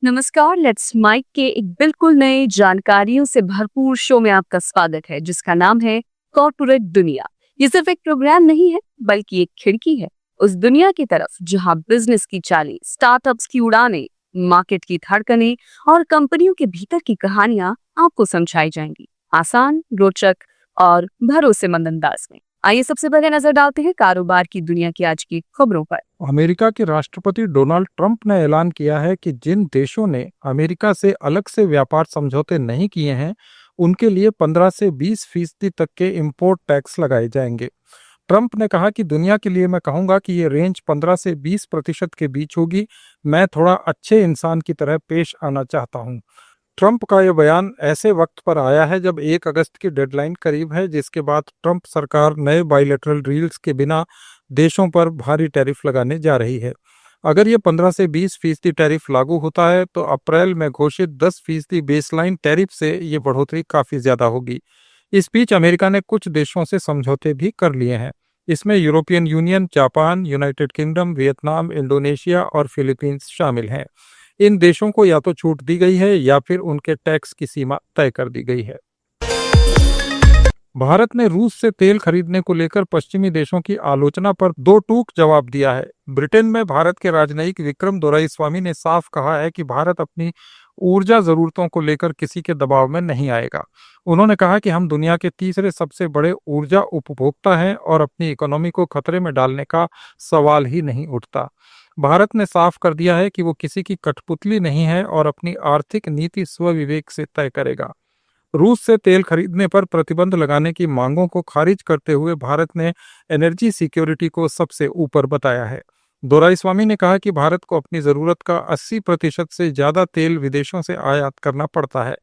नमस्कार। Let's mic के एक बिल्कुल नए जानकारियों से भरपूर शो में आपका स्वागत है, जिसका नाम है कॉर्पोरेट दुनिया। ये सिर्फ एक प्रोग्राम नहीं है, बल्कि एक खिड़की है उस दुनिया की तरफ जहां बिजनेस की चालें, स्टार्टअप्स की उड़ानें, मार्केट की धड़कनें और कंपनियों के भीतर की कहानियां आपको समझाई जाएंगी, आसान, रोचक और भरोसेमंद अंदाज में। आइए सबसे पहले नजर डालते हैं कारोबार की दुनिया की आज की खबरों पर। अमेरिका के राष्ट्रपति डोनाल्ड ट्रंप ने ऐलान किया है कि जिन देशों ने अमेरिका से अलग से व्यापार समझौते नहीं किए हैं, उनके लिए 15 से 20% तक के इंपोर्ट टैक्स लगाए जाएंगे। ट्रंप ने कहा कि दुनिया के लिए मैं कहूंगा कि ये रेंज 15 से 20% के बीच होगी। मैं थोड़ा अच्छे इंसान की तरह पेश आना चाहता हूं। ट्रंप का यह बयान ऐसे वक्त पर आया है जब 1 अगस्त की डेडलाइन करीब है, जिसके बाद ट्रंप सरकार नए बायलैटरल डील्स के बिना देशों पर भारी टैरिफ लगाने जा रही है। अगर ये 15 से 20% टैरिफ लागू होता है तो अप्रैल में घोषित 10% बेसलाइन टैरिफ से ये बढ़ोतरी काफ़ी ज़्यादा होगी। इस बीच अमेरिका ने कुछ देशों से समझौते भी कर लिए हैं। इसमें European union, Japan, United kingdom, Vietnam, Indonesia और फिलीपींस शामिल हैं। इन देशों को या तो छूट दी गई है या फिर उनके टैक्स की सीमा तय कर दी गई है। भारत ने रूस से तेल खरीदने को लेकर पश्चिमी देशों की आलोचना पर दो टूक जवाब दिया है। ब्रिटेन में भारत के राजनयिक विक्रम दोराईस्वामी ने साफ कहा है कि भारत अपनी ऊर्जा जरूरतों को लेकर किसी के दबाव में नहीं आएगा। उन्होंने कहा कि हम दुनिया के तीसरे सबसे बड़े ऊर्जा उपभोक्ता हैं और अपनी इकोनॉमी को खतरे में डालने का सवाल ही नहीं उठता। भारत ने साफ कर दिया है कि वो किसी की कठपुतली नहीं है और अपनी आर्थिक नीति स्वविवेक से तय करेगा। रूस से तेल खरीदने पर प्रतिबंध लगाने की मांगों को खारिज करते हुए भारत ने एनर्जी सिक्योरिटी को सबसे ऊपर बताया है। दोराईस्वामी ने कहा कि भारत को अपनी जरूरत का 80% से ज्यादा तेल विदेशों से आयात करना पड़ता है।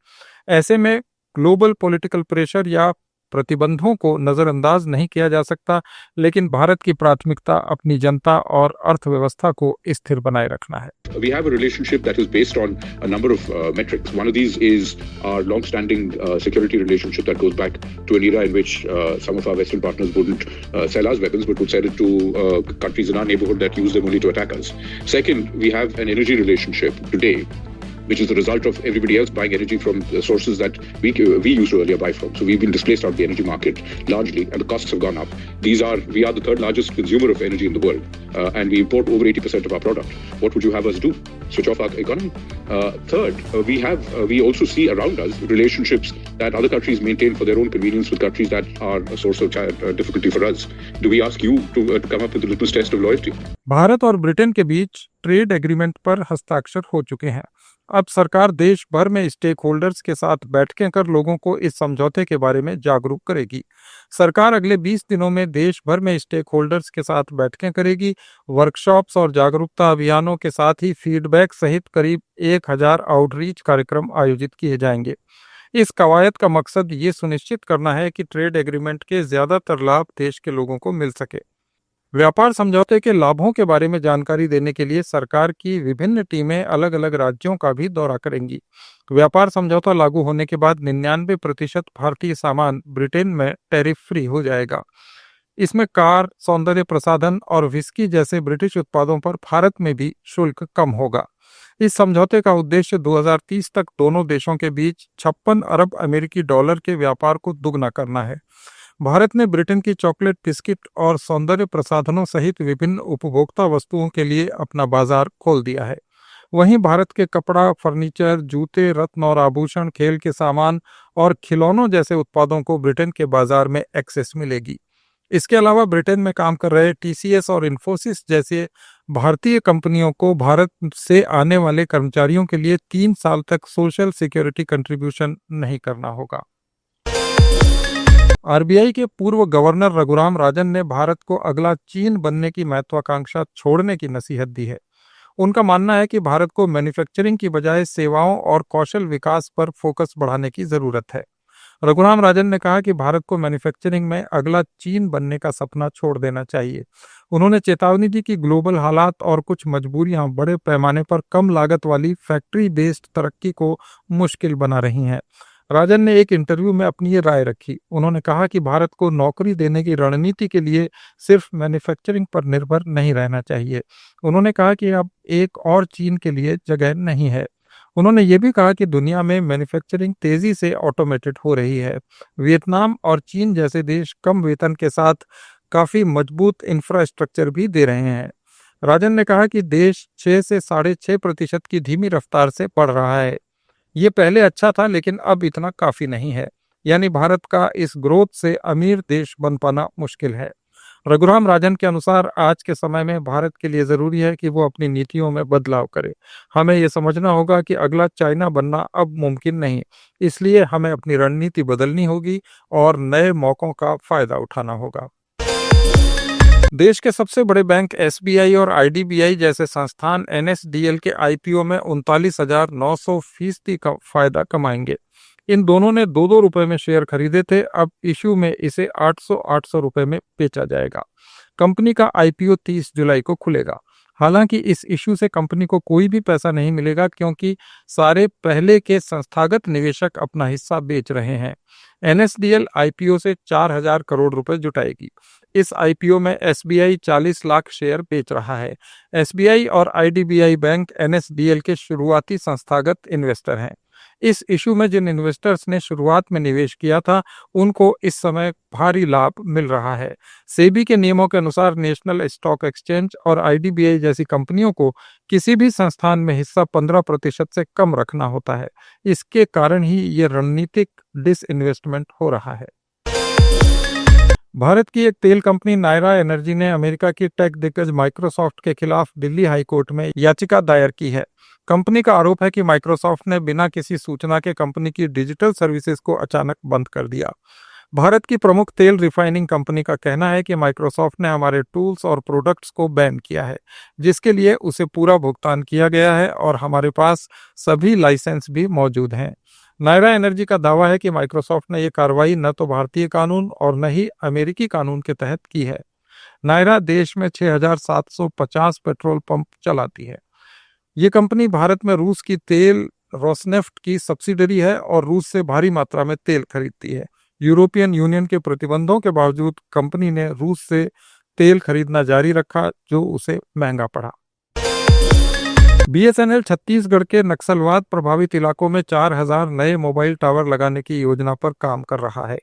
ऐसे में ग्लोबल पॉलिटिकल प्रेशर या प्रतिबंधों को नजरअंदाज नहीं किया जा सकता, लेकिन भारत की प्राथमिकता अपनी जनता और अर्थव्यवस्था को स्थिर बनाए रखना है। We have a relationship that is based on a number of metrics. One of these is our long-standing security relationship that goes back to an era in which some of our Western partners wouldn't sell us weapons, but would sell it to countries in our neighborhood that use them only to attack us. Second, we have an energy relationship today, which is the result of everybody else buying energy from sources that we used to earlier buy from. So we've been displaced out of the energy market largely, and the costs have gone up. We are the third largest consumer of energy in the world, and we import over 80% of our product. What would you have us do? Switch off our economy? Third, we also see around us relationships that other countries maintain for their own convenience with countries that are a source of difficulty for us. Do we ask you to come up with a litmus test of loyalty? Bharat और Britain के बीच trade agreement पर हस्ताक्षर हो चुके हैं। अब सरकार देश भर में स्टेक होल्डर्स के साथ बैठकें कर लोगों को इस समझौते के बारे में जागरूक करेगी। सरकार अगले 20 दिनों में देश भर में स्टेक होल्डर्स के साथ बैठकें करेगी। वर्कशॉप्स और जागरूकता अभियानों के साथ ही फीडबैक सहित करीब 1000 आउटरीच कार्यक्रम आयोजित किए जाएंगे। इस कवायद का मकसद ये सुनिश्चित करना है कि ट्रेड एग्रीमेंट के ज्यादातर लाभ देश के लोगों को मिल सके। व्यापार समझौते के लाभों के बारे में जानकारी देने के लिए सरकार की विभिन्न टीमें अलग अलग राज्यों का भी दौरा करेंगी। व्यापार समझौता लागू होने के बाद 99% भारतीय सामान ब्रिटेन में टैरिफ फ्री हो जाएगा। इसमें कार, सौंदर्य प्रसाधन और विस्की जैसे ब्रिटिश उत्पादों पर भारत में भी शुल्क कम होगा। इस समझौते का उद्देश्य 2030 तक दोनों देशों के बीच 56 अरब अमेरिकी डॉलर के व्यापार को दुगना करना है। भारत ने ब्रिटेन की चॉकलेट, बिस्किट और सौंदर्य प्रसाधनों सहित विभिन्न उपभोक्ता वस्तुओं के लिए अपना बाजार खोल दिया है। वहीं भारत के कपड़ा, फर्नीचर, जूते, रत्न और आभूषण, खेल के सामान और खिलौनों जैसे उत्पादों को ब्रिटेन के बाजार में एक्सेस मिलेगी। इसके अलावा ब्रिटेन में काम कर रहे टीसीएस और इन्फोसिस जैसे भारतीय कंपनियों को भारत से आने वाले कर्मचारियों के लिए 3 साल तक सोशल सिक्योरिटी कंट्रीब्यूशन नहीं करना होगा। आरबीआई के पूर्व गवर्नर रघुराम राजन ने भारत को अगला चीन बनने की महत्वाकांक्षा छोड़ने की नसीहत दी है। उनका मानना है कि भारत को मैन्युफैक्चरिंग की बजाय सेवाओं और कौशल विकास पर फोकस बढ़ाने की जरूरत है। रघुराम राजन ने कहा कि भारत को मैन्युफैक्चरिंग में अगला चीन बनने का सपना छोड़ देना चाहिए। उन्होंने चेतावनी दी कि ग्लोबल हालात और कुछ मजबूरियां बड़े पैमाने पर कम लागत वाली फैक्ट्री बेस्ड तरक्की को मुश्किल बना रही हैं। राजन ने एक इंटरव्यू में अपनी ये राय रखी। उन्होंने कहा कि भारत को नौकरी देने की रणनीति के लिए सिर्फ मैन्युफैक्चरिंग पर निर्भर नहीं रहना चाहिए। उन्होंने कहा कि अब एक और चीन के लिए जगह नहीं है। उन्होंने ये भी कहा कि दुनिया में मैन्युफैक्चरिंग तेजी से ऑटोमेटेड हो रही है। वियतनाम और चीन जैसे देश कम वेतन के साथ काफी मजबूत इंफ्रास्ट्रक्चर भी दे रहे हैं। राजन ने कहा कि देश 6 से 6.5% की धीमी रफ्तार से बढ़ रहा है। ये पहले अच्छा था, लेकिन अब इतना काफी नहीं है। यानी भारत का इस ग्रोथ से अमीर देश बन पाना मुश्किल है। रघुराम राजन के अनुसार आज के समय में भारत के लिए जरूरी है कि वो अपनी नीतियों में बदलाव करे। हमें ये समझना होगा कि अगला चाइना बनना अब मुमकिन नहीं, इसलिए हमें अपनी रणनीति बदलनी होगी और नए मौकों का फायदा उठाना होगा। देश के सबसे बड़े बैंक एसबीआई और आईडीबीआई जैसे संस्थान एनएसडीएल के आईपीओ में 39,900% का फायदा कमाएंगे। इन दोनों ने 2-2 रुपए में शेयर खरीदे थे, अब इश्यू में इसे 800 रुपए में बेचा जाएगा। कंपनी का आईपीओ 30 जुलाई को खुलेगा। हालांकि इस इश्यू से कंपनी को कोई भी पैसा नहीं मिलेगा, क्योंकि सारे पहले के संस्थागत निवेशक अपना हिस्सा बेच रहे हैं। एनएसडीएल आईपीओ से 4,000 करोड़ रुपए जुटाएगी। इस आईपीओ में एसबीआई 40 लाख शेयर बेच रहा है। एसबीआई और आईडीबीआई बैंक एनएसडीएल के शुरुआती संस्थागत इन्वेस्टर हैं। इस इशू में जिन इन्वेस्टर्स ने शुरुआत में निवेश किया था, उनको इस समय भारी लाभ मिल रहा है। सेबी के नियमों के अनुसार नेशनल स्टॉक एक्सचेंज और आईडीबीआई जैसी कंपनियों को किसी भी संस्थान में हिस्सा 15% से कम रखना होता है। इसके कारण ही ये रणनीतिक डिसइन्वेस्टमेंट हो रहा है। भारत की एक तेल कंपनी नायरा एनर्जी ने अमेरिका की टेक दिग्गज माइक्रोसॉफ्ट के खिलाफ दिल्ली हाईकोर्ट में याचिका दायर की है। कंपनी का आरोप है कि माइक्रोसॉफ्ट ने बिना किसी सूचना के कंपनी की डिजिटल सर्विसेज को अचानक बंद कर दिया। भारत की प्रमुख तेल रिफाइनिंग कंपनी का कहना है कि माइक्रोसॉफ्ट ने हमारे टूल्स और प्रोडक्ट्स को बैन किया है, जिसके लिए उसे पूरा भुगतान किया गया है और हमारे पास सभी लाइसेंस भी मौजूद हैं। नायरा एनर्जी का दावा है कि माइक्रोसॉफ्ट ने यह कार्रवाई न तो भारतीय कानून और न ही अमेरिकी कानून के तहत की है। नायरा देश में 6,750 पेट्रोल पंप चलाती है। ये कंपनी भारत में रूस की तेल रोसनेफ्ट की सब्सिडरी है और रूस से भारी मात्रा में तेल खरीदती है। यूरोपियन यूनियन के प्रतिबंधों के बावजूद कंपनी ने रूस से तेल खरीदना जारी रखा, जो उसे महंगा पड़ा। बीएसएनएल छत्तीसगढ़ के नक्सलवाद प्रभावित इलाकों में 4,000 नए मोबाइल टावर लगाने की योजना पर काम कर रहा है।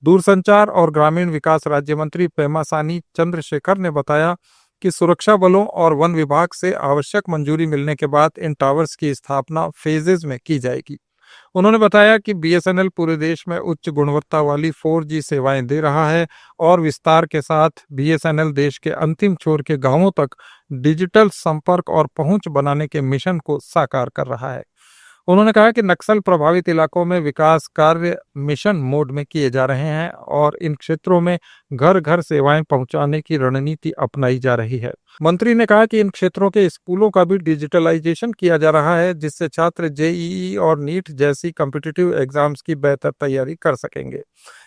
दूरसंचार और ग्रामीण विकास राज्य मंत्री पेमासानी चंद्रशेखर ने बताया कि सुरक्षा बलों और वन विभाग से आवश्यक मंजूरी मिलने के बाद इन टावर्स की स्थापना फेजेज में की जाएगी। उन्होंने बताया कि बीएसएनएल पूरे देश में उच्च गुणवत्ता वाली 4G सेवाएं दे रहा है और विस्तार के साथ बीएसएनएल देश के अंतिम छोर के गांवों तक डिजिटल संपर्क और पहुंच बनाने के मिशन को साकार कर रहा है। उन्होंने कहा कि नक्सल प्रभावित इलाकों में विकास कार्य मिशन मोड में किए जा रहे हैं और इन क्षेत्रों में घर घर सेवाएं पहुंचाने की रणनीति अपनाई जा रही है। मंत्री ने कहा कि इन क्षेत्रों के स्कूलों का भी डिजिटलाइजेशन किया जा रहा है, जिससे छात्र जेईई और नीट जैसी कॉम्पिटिटिव एग्जाम्स की बेहतर तैयारी कर सकेंगे।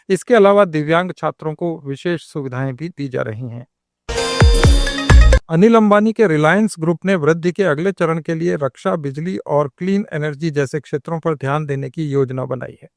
इसके अलावा दिव्यांग छात्रों को विशेष सुविधाएं भी दी जा रही हैं। अनिल अंबानी के रिलायंस ग्रुप ने वृद्धि के अगले चरण के लिए रक्षा, बिजली और क्लीन एनर्जी जैसे क्षेत्रों पर ध्यान देने की योजना बनाई है।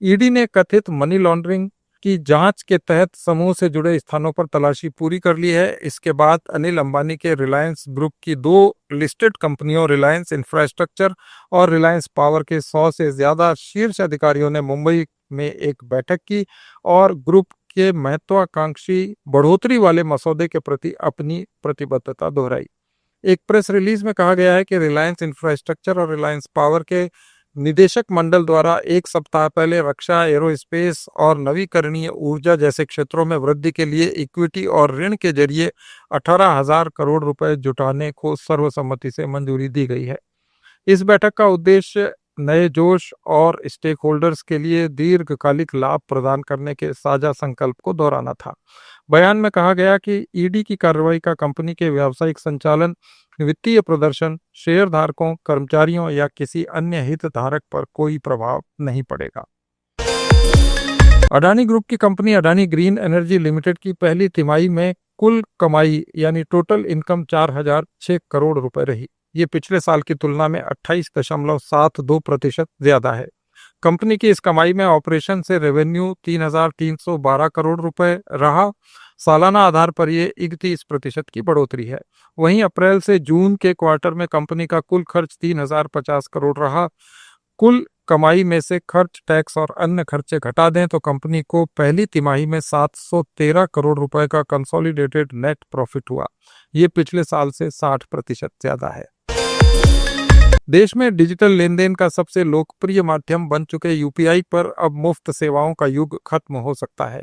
ईडी ने कथित मनी लॉन्ड्रिंग की जांच के तहत समूह से जुड़े स्थानों पर तलाशी पूरी कर ली है। इसके बाद अनिल अंबानी के रिलायंस ग्रुप की 2 लिस्टेड कंपनियों रिलायंस इंफ्रास्ट्रक्चर और रिलायंस पावर के 100 से ज्यादा शीर्ष अधिकारियों ने मुंबई में एक बैठक की और ग्रुप के महत्वाकांक्षी बढ़ोतरी वाले मसौदे के प्रति अपनी प्रतिबद्धता दोहराई। एक प्रेस रिलीज में कहा गया है कि रिलायंस इंफ्रास्ट्रक्चर और रिलायंस पावर के निदेशक मंडल द्वारा 1 सप्ताह पहले रक्षा, एरोस्पेस और नवीकरणीय ऊर्जा जैसे क्षेत्रों में वृद्धि के लिए इक्विटी और ऋण के जरिए 18,000 करोड़ रुपए जुटाने को सर्वसम्मति से मंजूरी दी गई है। इस बैठक का उद्देश्य नए जोश और स्टेक होल्डर्स के लिए दीर्घकालिक लाभ प्रदान करने के साझा संकल्प को दोहराना था। बयान में कहा गया कि ईडी की कार्रवाई का कंपनी के व्यावसायिक संचालन, वित्तीय प्रदर्शन, शेयर धारकों, कर्मचारियों या किसी अन्य हितधारक पर कोई प्रभाव नहीं पड़ेगा। अडानी ग्रुप की company Adani green energy limited की पहली तिमाही में कुल कमाई यानी टोटल इनकम 4,006 करोड़ रुपए रही। ये पिछले साल की तुलना में 28.72% ज्यादा है। कंपनी की इस कमाई में ऑपरेशन से रेवेन्यू 3,312 करोड़ रुपए रहा। सालाना आधार पर ये 31% की बढ़ोतरी है। वहीं अप्रैल से जून के क्वार्टर में कंपनी का कुल खर्च 3050 करोड़ रहा। कुल कमाई में से खर्च, टैक्स और अन्य खर्चे घटा दें तो कंपनी को पहली तिमाही में 713 करोड़ रुपए का कंसोलिडेटेड नेट प्रॉफिट हुआ। ये पिछले साल से 60% ज्यादा है। देश में डिजिटल लेन देन का सबसे लोकप्रिय माध्यम बन चुके यूपीआई पर अब मुफ्त सेवाओं का युग खत्म हो सकता है।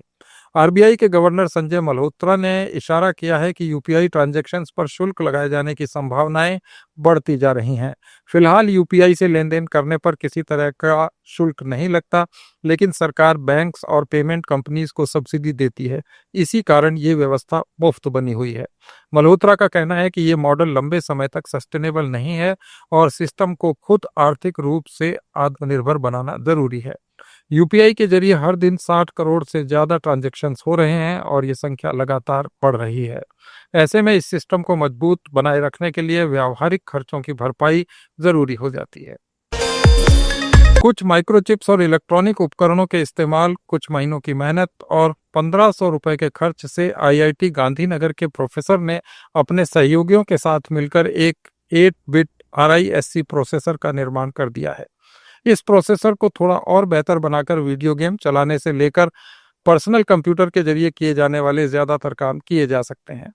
आरबीआई के गवर्नर संजय मल्होत्रा ने इशारा किया है कि यूपीआई ट्रांजैक्शंस पर शुल्क लगाए जाने की संभावनाएं बढ़ती जा रही हैं। फिलहाल यूपीआई से लेन देन करने पर किसी तरह का शुल्क नहीं लगता, लेकिन सरकार बैंक्स और पेमेंट कंपनीज को सब्सिडी देती है। इसी कारण ये व्यवस्था मुफ्त बनी हुई है। मल्होत्रा का कहना है कि ये मॉडल लंबे समय तक सस्टेनेबल नहीं है और सिस्टम को खुद आर्थिक रूप से आत्मनिर्भर बनाना जरूरी है। यूपीआई के जरिए हर दिन 60 करोड़ से ज्यादा ट्रांजैक्शंस हो रहे हैं और ये संख्या लगातार बढ़ रही है। ऐसे में इस सिस्टम को मजबूत बनाए रखने के लिए व्यावहारिक खर्चों की भरपाई जरूरी हो जाती है। कुछ माइक्रोचिप्स और इलेक्ट्रॉनिक उपकरणों के इस्तेमाल, कुछ महीनों की मेहनत और 1500 रुपए के खर्च से आईआईटी गांधीनगर के प्रोफेसर ने अपने सहयोगियों के साथ मिलकर एक 8-बिट RISC प्रोसेसर का निर्माण कर दिया है। इस प्रोसेसर को थोड़ा और बेहतर बनाकर वीडियो गेम चलाने से लेकर पर्सनल कंप्यूटर के जरिए किए जाने वाले ज्यादातर काम किए जा सकते हैं।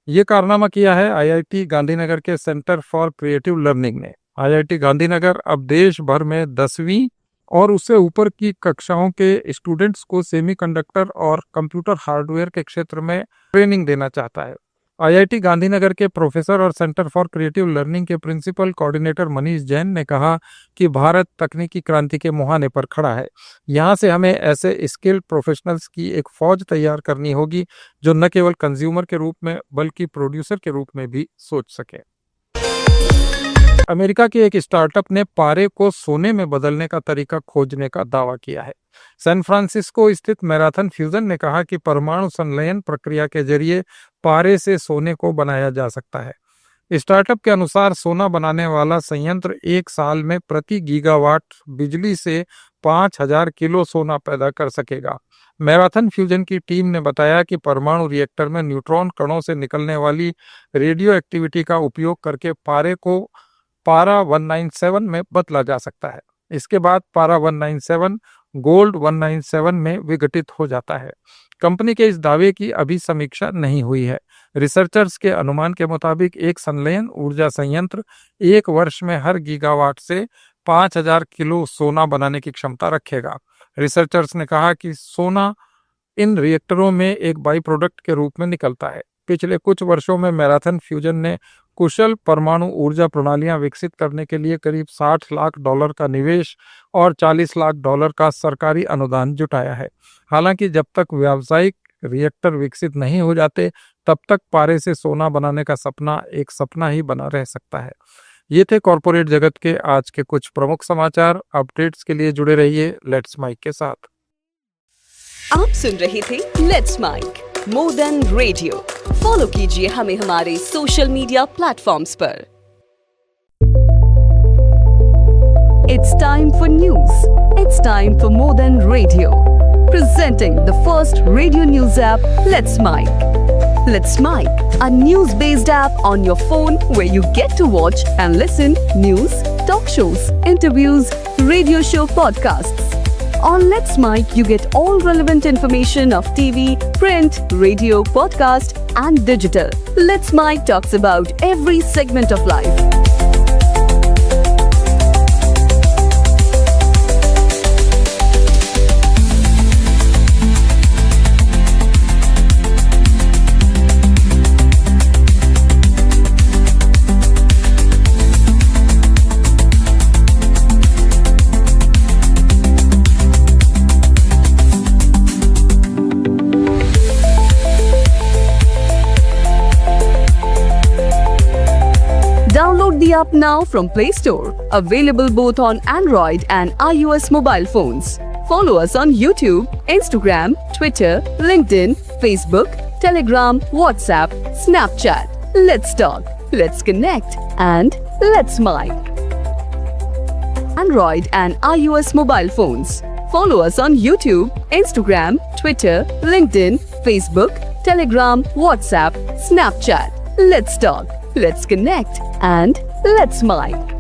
ये कारनामा किया है आईआईटी गांधीनगर के सेंटर फॉर क्रिएटिव लर्निंग ने। आईआईटी गांधीनगर अब देश भर में 10वीं और उससे ऊपर की कक्षाओं के स्टूडेंट्स को सेमीकंडक्टर और कंप्यूटर हार्डवेयर के क्षेत्र में ट्रेनिंग देना चाहता है। आईआईटी गांधीनगर के प्रोफेसर और सेंटर फॉर क्रिएटिव लर्निंग के प्रिंसिपल कोऑर्डिनेटर मनीष जैन ने कहा कि भारत तकनीकी क्रांति के मुहाने पर खड़ा है। यहाँ से हमें ऐसे स्किल्ड प्रोफेशनल्स की एक फौज तैयार करनी होगी जो न केवल कंज्यूमर के रूप में बल्कि प्रोड्यूसर के रूप में भी सोच सके। अमेरिका के एक स्टार्टअप ने पारे को सोने में बदलने का तरीका खोजने का दावा किया है। सैन फ्रांसिस्को स्थित मैराथन फ्यूजन ने कहा कि परमाणु संलयन प्रक्रिया के जरिए पारे से सोने को बनाया जा सकता है। स्टार्टअप के अनुसार सोना बनाने वाला संयंत्र एक साल में प्रति गीगावाट बिजली से 5000 किलो सोना पैदा कर सकेगा। मैराथन फ्यूजन की टीम ने बताया कि परमाणु रिएक्टर में न्यूट्रॉन कणों से निकलने वाली रेडियो एक्टिविटी का उपयोग करके पारे को पारा 197 में बदला जा सकता है। इसके बाद पारा 197 गोल्ड 197 में विघटित हो जाता है। कंपनी के इस दावे की अभी समीक्षा नहीं हुई है। रिसर्चर्स के अनुमान के मुताबिक एक संलयन ऊर्जा संयंत्र 1 वर्ष में हर गीगावाट से 5000 किलो सोना बनाने की क्षमता रखेगा। रिसर्चर्स ने कहा कि सोना इन रिएक्टरों में एक बाई प्रोडक्ट के रूप में निकलता है। पिछले कुछ वर्षों में मैराथन फ्यूजन ने कुशल परमाणु ऊर्जा प्रणालियां विकसित करने के लिए करीब $60 लाख का निवेश और $40 लाख का सरकारी अनुदान जुटाया है। हालांकि जब तक व्यावसायिक रिएक्टर विकसित नहीं हो जाते, तब तक पारे से सोना बनाने का सपना एक सपना ही बना रह सकता है। ये थे कॉर्पोरेट जगत के आज के कुछ प्रमुख समाचार। अपडेट्स के लिए जुड़े रहिए लेट्स माइक के साथ। आप सुन रहे थे let's mic more than radio. Follow कीजिए हमें हमारे सोशल मीडिया प्लेटफॉर्म्स पर। It's time for news. It's time for more than radio. Presenting the first radio news app, Let's Mic. Let's Mic, a news-based app on your phone where you get to watch and listen news, talk shows, interviews, radio show podcasts. On Let's Mic, you get all relevant information of TV, print, radio, podcast, and digital. Let's Mic talks about every segment of life. Download the app now from Play Store. Available both on Android and iOS mobile phones. Follow us on YouTube, Instagram, Twitter, LinkedIn, Facebook, Telegram, WhatsApp, Snapchat. Let's talk, let's connect, and let's mic. Android and iOS mobile phones. Follow us on YouTube, Instagram, Twitter, LinkedIn, Facebook, Telegram, WhatsApp, Snapchat. Let's talk, let's connect, and let's mind.